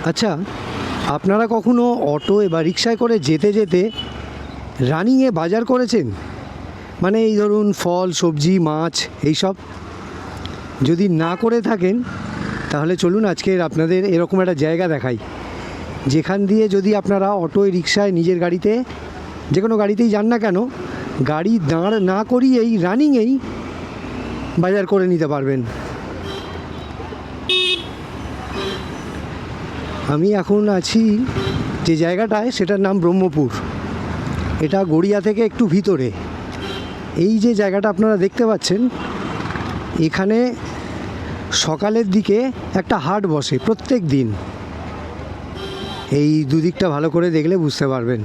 আচ্ছা, আপনারা কখনো অটো বা রিক্সায় করে যেতে যেতে রানিংয়ে বাজার করেছেন? মানে এই ধরুন ফল, সবজি, মাছ এইসব। যদি না করে থাকেন তাহলে চলুন আজকের আপনাদের এরকম একটা জায়গা দেখাই, যেখান দিয়ে যদি আপনারা অটোয়, রিক্সায়, নিজের গাড়িতে, যে কোনো গাড়িতেই যান না কেন, গাড়ি দাঁড় না করিয়েই রানিংয়েই বাজার করে নিতে পারবেন। আমি এখন আছি যে জায়গাটায়, সেটার নাম ব্রহ্মপুর। এটা গড়িয়া থেকে একটু ভিতরে। এই যে জায়গাটা আপনারা দেখতে পাচ্ছেন, এখানে সকালের দিকে একটা হাট বসে প্রত্যেক দিন। এই দুদিকটা ভালো করে দেখলে বুঝতে পারবেন।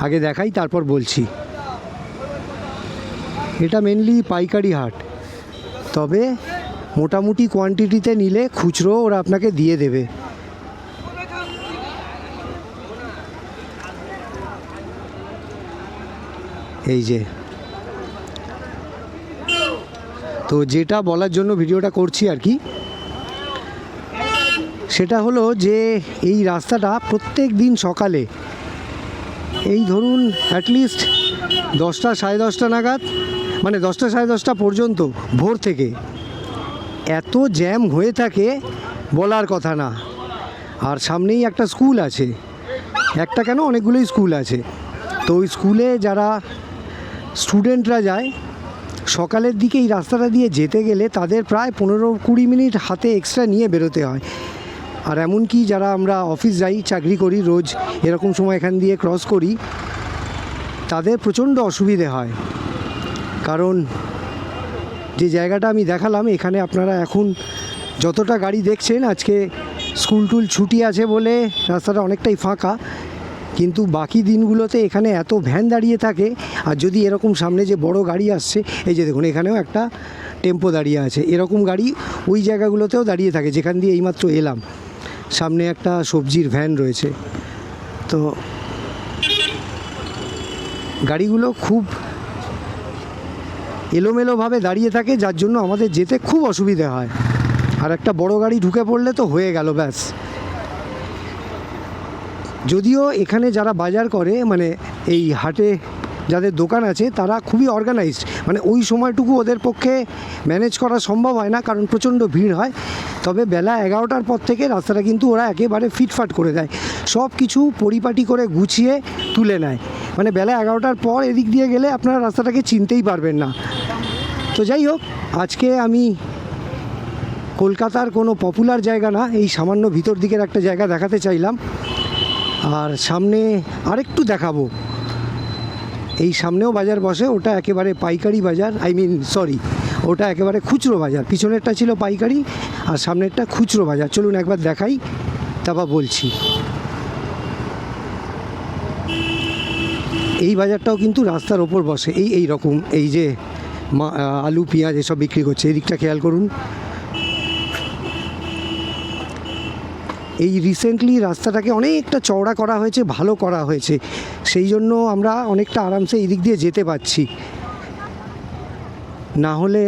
আগে দেখাই, তারপর বলছি। এটা মেনলি পাইকারি হাট, তবে মোটামুটি কোয়ান্টিটিতে নিলে খুচরো ওরা আপনাকে দিয়ে দেবে। এই যে, তো যেটা বলার জন্য ভিডিওটা করছি আর কি, সেটা হলো যে এই রাস্তাটা প্রত্যেক দিন সকালে, এই ধরুন অ্যাটলিস্ট 10টা সাড়ে 10টা নাগাদ, মানে 10টা সাড়ে 10টা পর্যন্ত ভোর থেকে এত জ্যাম হয়ে থাকে বলার কথা না। আর সামনেই একটা স্কুল আছে, একটা কেন অনেকগুলোই স্কুল আছে। তো ওই স্কুলে যারা স্টুডেন্টরা যায় সকালের দিকে এই রাস্তাটা দিয়ে যেতে গেলে তাদের প্রায় 15-20 মিনিট হাতে এক্সট্রা নিয়ে বেরোতে হয়। আর এমনকি যারা আমরা অফিস যাই, চাকরি করি, রোজ এরকম সময় এখান দিয়ে ক্রস করি, তাদের প্রচণ্ড অসুবিধে হয়। কারণ যে জায়গাটা আমি দেখালাম, এখানে আপনারা এখন যতটা গাড়ি দেখছেন, আজকে স্কুল টুল ছুটি আছে বলে রাস্তাটা অনেকটাই ফাঁকা, কিন্তু বাকি দিনগুলোতে এখানে এত ভ্যান দাঁড়িয়ে থাকে। আর যদি এরকম সামনে যে বড় গাড়ি আসছে, এই যে দেখুন এখানেও একটা টেম্পো দাঁড়িয়ে আছে, এরকম গাড়ি ওই জায়গাগুলোতেও দাঁড়িয়ে থাকে যেখান দিয়ে এইমাত্র এলাম। সামনে একটা সবজির ভ্যান রয়েছে। তো গাড়িগুলো খুব এলোমেলোভাবে দাঁড়িয়ে থাকে, যার জন্য আমাদের যেতে খুব অসুবিধে হয়। আর একটা বড় গাড়ি ঢুকে পড়লে তো হয়ে গেল ব্যাস। যদিও এখানে যারা বাজার করে, মানে এই হাটে যাদের দোকান আছে, তারা খুবই অর্গানাইজড, মানে ওই সময়টুকু ওদের পক্ষে ম্যানেজ করা সম্ভব হয় না, কারণ প্রচণ্ড ভিড় হয়। তবে বেলা 11টার পর থেকে রাস্তাটা কিন্তু ওরা একেবারে ফিটফাট করে দেয়, সব কিছু পরিপাটি করে গুছিয়ে তুলে নেয়। মানে বেলা 11টার পর এদিক দিয়ে গেলে আপনারা রাস্তাটাকে চিনতেই পারবেন না। তো যাই হোক, আজকে আমি কলকাতার কোনো পপুলার জায়গা না, এই সামান্য ভিতর দিকের একটা জায়গা দেখাতে চাইলাম। আর সামনে আরেকটু দেখাবো, এই সামনেও বাজার বসে, ওটা একেবারে পাইকারি বাজার, ওটা একেবারে খুচরো বাজার। পিছনেরটা ছিল পাইকারি আর সামনেরটা খুচরো বাজার। চলুন একবার দেখাই, তারপর বলছি। এই বাজারটাও কিন্তু রাস্তার ওপর বসে, এই রকম, এই যে আলু, পেঁয়াজ এসব বিক্রি করছে। এই দিকটা খেয়াল করুন। এই রিসেন্টলি রাস্তাটাকে অনেকটা চওড়া করা হয়েছে, ভালো করা হয়েছে, সেই জন্য আমরা অনেকটা আরামসে এই দিক দিয়ে যেতে পারছি। না হলে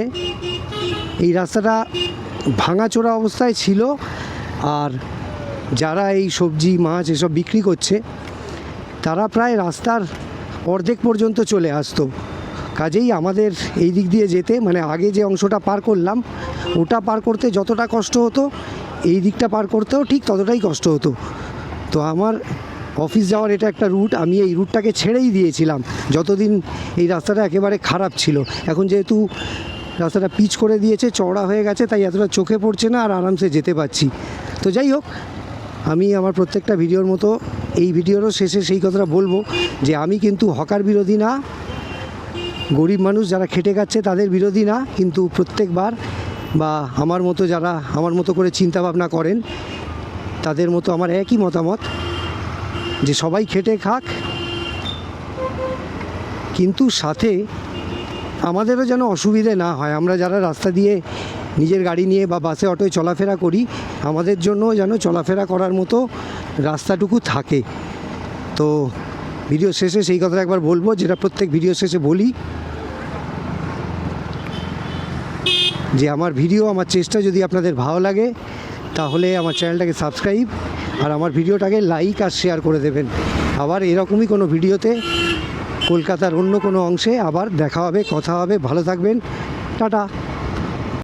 এই রাস্তাটা ভাঙাচোরা অবস্থায় ছিল, আর যারা এই সবজি, মাছ এসব বিক্রি করছে, তারা প্রায় রাস্তার অর্ধেক পর্যন্ত চলে আসতো। কাজেই আমাদের এই দিক দিয়ে যেতে, মানে আগে যে অংশটা পার করলাম, ওটা পার করতে যতটা কষ্ট হতো, এই দিকটা পার করতেও ঠিক ততটাই কষ্ট হতো। তো আমার অফিস যাওয়ার এটা একটা রুট, আমি এই রুটটাকে ছেড়েই দিয়েছিলাম যতদিন এই রাস্তাটা একেবারে খারাপ ছিল। এখন যেহেতু রাস্তাটা পিচ করে দিয়েছে, চওড়া হয়ে গেছে, তাই এতটা চোখে পড়ছে না, আর আরামসে যেতে পারছি। তো যাই হোক, আমি আমার প্রত্যেকটা ভিডিওর মতো এই ভিডিওরও শেষে সেই কথাটা বলবো যে আমি কিন্তু হকার বিরোধী না, গরিব মানুষ যারা খেটে খাচ্ছে তাদের বিরোধী না, কিন্তু প্রত্যেকবার বা আমার মতো যারা আমার মতো করে চিন্তাভাবনা করেন, তাদের মতো আমার একই মতামত যে সবাই খেটে খাক, কিন্তু সাথে আমাদেরও যেন অসুবিধে না হয়। আমরা যারা রাস্তা দিয়ে নিজের গাড়ি নিয়ে বা বাসে, অটোয় চলাফেরা করি, আমাদের জন্য যেন চলাফেরা করার মতো রাস্তাটুকু থাকে। তো ভিডিও শেষে সেই কথাটা একবার বলবো, যেটা প্রত্যেক ভিডিও শেষে বলি, যে আমার ভিডিও, আমার চেষ্টা যদি আপনাদের ভালো লাগে তাহলে আমার চ্যানেলটাকে সাবস্ক্রাইব আর আমার ভিডিওটাকে লাইক আর শেয়ার করে দেবেন। আবার এরকমই কোনো ভিডিওতে কলকাতার অন্য কোনো অংশে আবার দেখা হবে, কথা হবে। ভালো থাকবেন, টাটা।